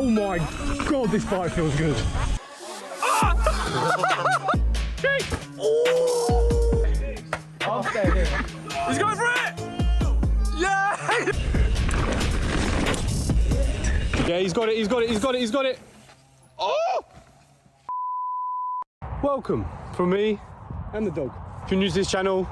Oh my God, this bike feels good. I'll stay here. He's going for it! Yeah! Yeah, he's got it, he's got it, he's got it, he's got it. Oh! Welcome from me and the dog. If you're new to this channel,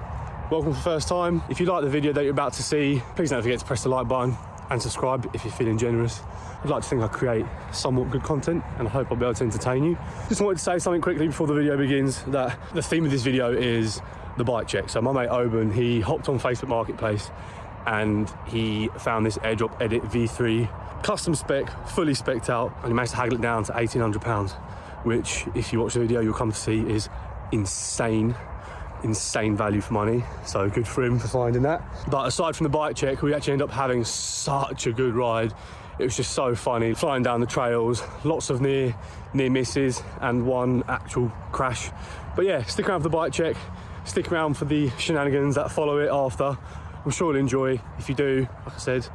welcome for the first time. If you like the video that you're about to see, please don't forget to press the like button and subscribe if you're feeling generous. I'd like to think I create somewhat good content and I hope I'll be able to entertain you. Just wanted to say something quickly before the video begins, that the theme of this video is the bike check. So my mate Oban, he hopped on Facebook Marketplace and he found this Airdrop Edit V3, custom spec, fully spec'd out, and he managed to haggle it down to £1,800, which if you watch the video, you'll come to see is insane value for money. So good for him for finding that. But aside from the bike check, we actually ended up having such a good ride. It was just so funny, flying down the trails, lots of near misses and one actual crash. But yeah, stick around for the bike check, stick around for the shenanigans that follow it after. I'm sure you'll enjoy. If you do, like I said,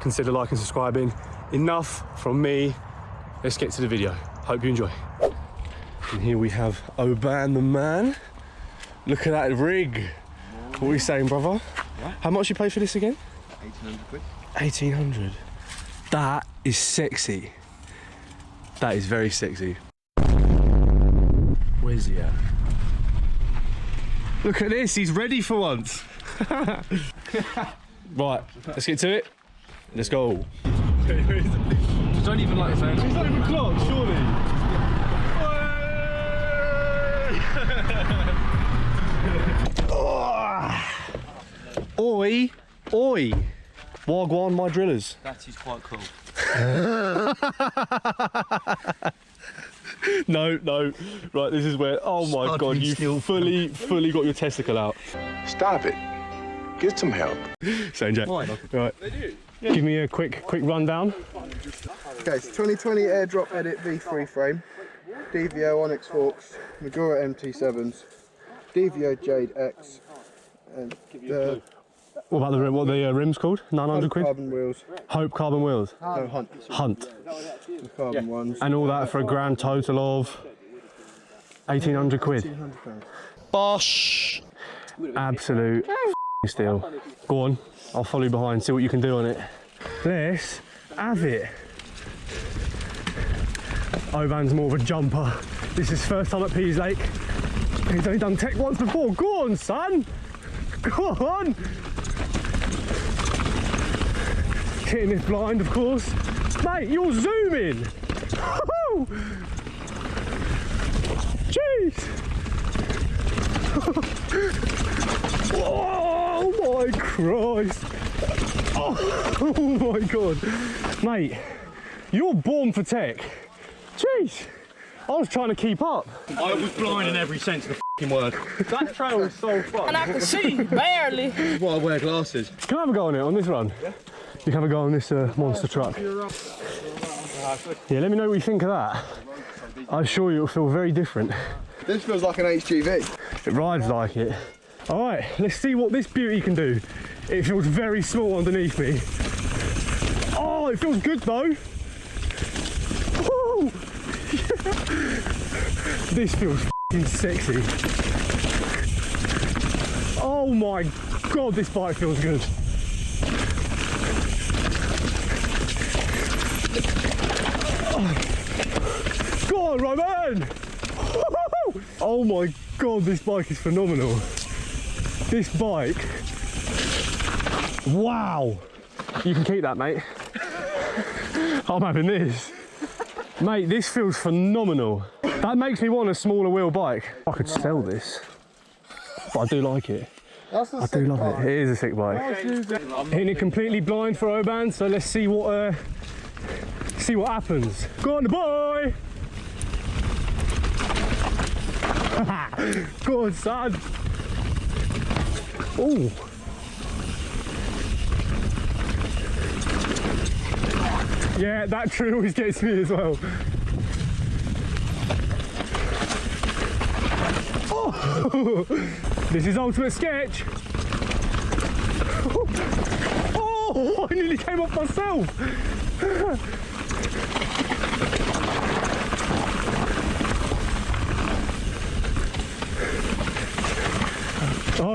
consider liking and subscribing. Enough from me, let's get to the video. Hope you enjoy. And here we have Oban the man. Look at that rig. What are you saying, brother? Yeah. How much you pay for this again? 1,800 quid. 1,800. That is sexy. That is very sexy. Where's he at? Look at this, he's ready for once. Right, let's get to it. Let's go. Don't even like his hands. He's not even clocked, surely. Oi, oi. Wagwan, my drillers. That is quite cool. No. Right, this is where, oh my God, you fully got your testicle out. Stop it. Get some help. Saying Jack. Why? Right. They do. Yeah. Give me a quick rundown. Okay, it's 2020 Airdrop Edit V3 frame, DVO Onyx forks, Magura MT7s, DVO Jade X, and the What about the rim? What are the rims called? 900 quid? carbon wheels. Hope carbon wheels. No, Hunt. The carbon ones. And all that for a grand total of 1,800 quid. £1,800. Bosh! Absolute steal. Go on, I'll follow you behind, see what you can do on it. Let's have it. Oban's more of a jumper. This is his first time at Peaslake. He's only done tech once before. Go on, son! Go on! Hitting this blind, of course. Mate, you're zooming! Woo-hoo! Jeez! Oh my Christ! Oh my God! Mate, you're born for tech. Jeez! I was trying to keep up. I was blind in every sense of the f***ing word. That trail was so fun. And I can see, barely. This is why I wear glasses. Can I have a go on it, on this run? Yeah. You can have a go on this monster truck. Yeah, let me know what you think of that. I'm sure you'll feel very different. This feels like an HGV. It rides like it. All right, let's see what this beauty can do. It feels very small underneath me. Oh, it feels good though. Woo! This feels f***ing sexy. Oh my God, this bike feels good. Go on, Roman! Oh my God, this bike is phenomenal. This bike, wow. You can keep that, mate. I'm having this. Mate, this feels phenomenal. That makes me want a smaller wheel bike. I could sell this, but I do like it. I do love it. It is a sick bike. Hitting it completely blind for Oban, so let's see what happens. Go on, boy! Go on, son! Ooh! Yeah, that tree always gets me as well. Oh! This is ultimate sketch! Oh! I nearly came off myself!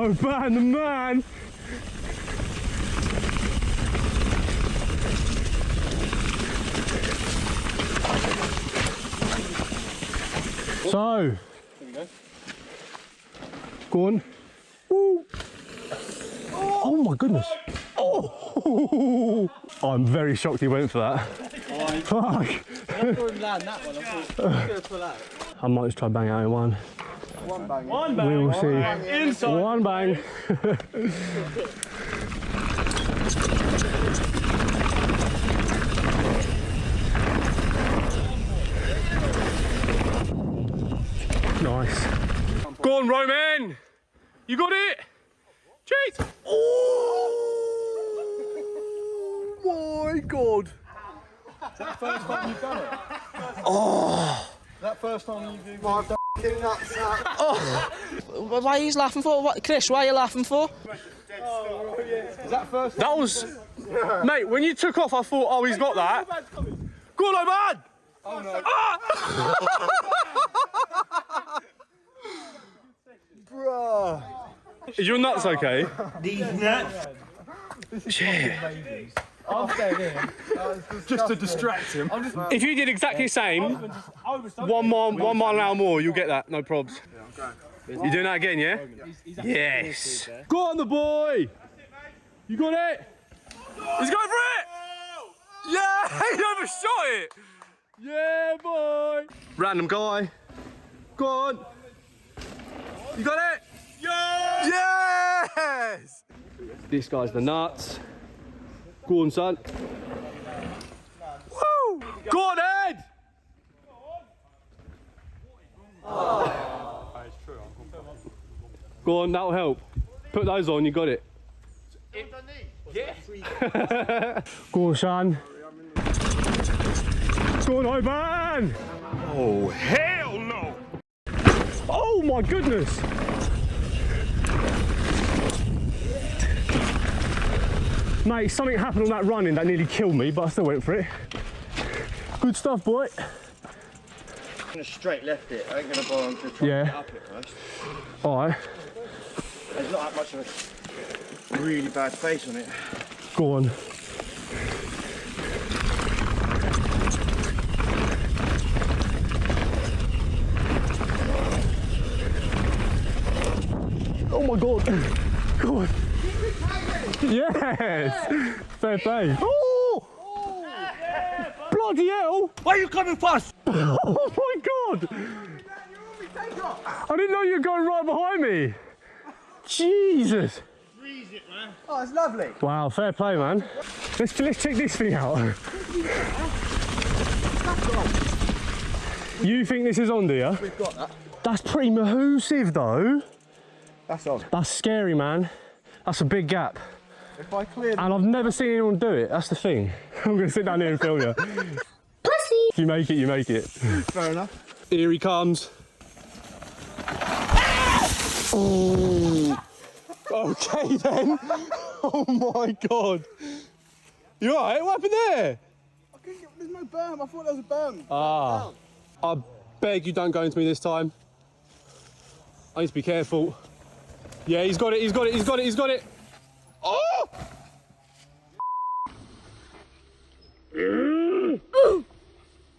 Oban, the man. So, there we go. Go on. Ooh. Oh my goodness. Oh, I'm very shocked he went for that. Fuck. I saw him land that one. I thought, he's going to pull out. I might just try bang out in one. One bang. One bang. We will see. Inside. One bang. Nice. Go on, Roman. You got it. Cheat. Oh my God. Is that the first time you've done it? Oh. Is that first time you've My f***ing nuts out. Oh. Why are you laughing for? What, Chris, why are you laughing for? Is that first? That was, mate. When you took off, I thought, oh, he's got that. Go on, Oban. Oh no. Ah! Bruh. Is your nuts okay? These nuts. Shit. I'm staying in. Just to distract him. If you did exactly the same, 1 mile an hour more, you'll get that. No probs. You doing that again, yeah? Yes. Go on, the boy. You got it. He's going for it. Yeah, he overshot it. Yeah, boy. Random guy. Go on. You got it. Yeah. Yes. This guy's the nuts. Go on, son. Woo! Go on, Ed! Oh. Go on, that'll help. Put those on, you got it. Yeah. Go on, Sean. Go on, Oban! Oh, hell no! Oh my goodness! Mate, something happened on that running that nearly killed me, but I still went for it. Good stuff, boy. I'm gonna straight left it. I ain't gonna bother to try Yeah. to get up it first. Alright. There's not that much of a really bad face on it. Go on. Oh my God. Go on. Yes! Fair play. Oh! Bloody hell! Why are you coming fast? Oh my God! I didn't know you were going right behind me. Jesus! Oh, it's lovely. Wow, fair play, man. Let's check this thing out. You think this is on, do you? We've got that. That's pretty mahoosive, though. That's on. That's scary, man. That's a big gap. If I clear And I've never seen anyone do it. That's the thing. I'm going to sit down here and film you. Pussy! If you make it, you make it. fair enough. Here he comes. Oh. Okay then. Oh my God. You alright? What happened there? I couldn't get, there's no berm. I thought there was a berm. Ah. I beg you don't go into me this time. I need to be careful. Yeah, he's got it, he's got it, he's got it, he's got it. Oh!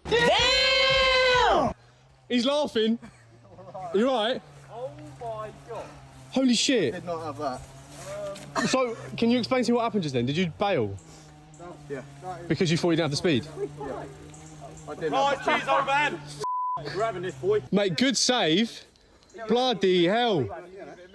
Damn! He's laughing. Are you alright? Oh my God. Holy shit. Did not have that. So, can you explain to me what happened just then? Did you bail? Yeah. Because you thought you didn't have the speed? I did. Right, cheers, old man. We're having this, boy. Mate, good save. Bloody hell.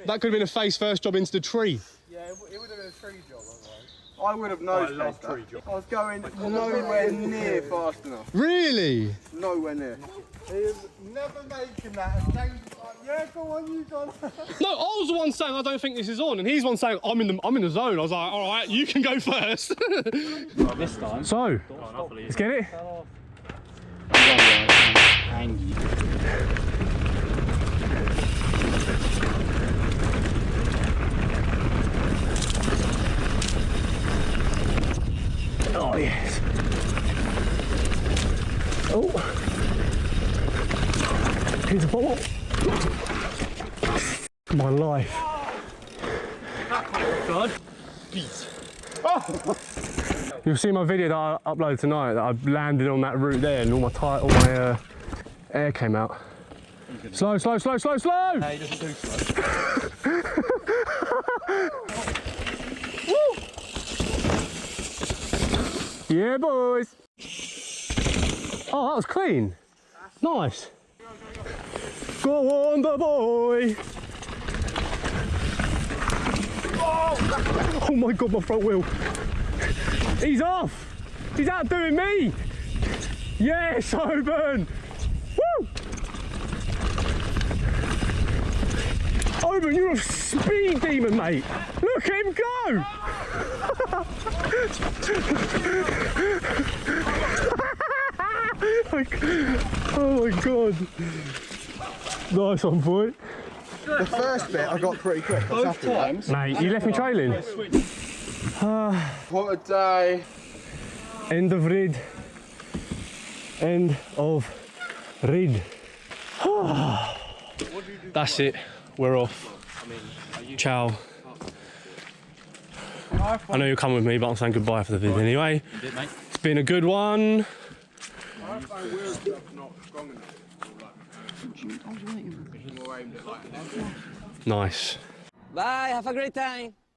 That could have been a face first job into the tree. Yeah, it would have been a tree job otherwise. I would have nosed that. Tree job. I was going nowhere near fast enough. Really? Nowhere near. He is never making that. And James was like, yeah, go on, you go. No, I was the one saying I don't think this is on, and he's the one saying I'm in the zone. I was like, all right, you can go first. This time. So, let's get it. Oh yes. Oh. Here's a bottle. My life. God. You'll see my video that I uploaded tonight that I landed on that route there and all my air came out. Slow, slow, slow, slow, slow! No, he doesn't do slow. Yeah, boys. Oh, that was clean. Nice. Go on, the boy. Oh my God, my front wheel. He's off. He's outdoing me. Yes, Oban. Woo! Oban, you're a speed demon, mate. Look at him go. Oh my God. Nice one, boy. The first bit I got pretty quick. Both times. Mate, you left me trailing. What a day. End of read. End of read. That's it. We're off. Ciao. I know you're coming with me, but I'm saying goodbye for the video anyway. It's been a good one. Nice. Bye, have a great time.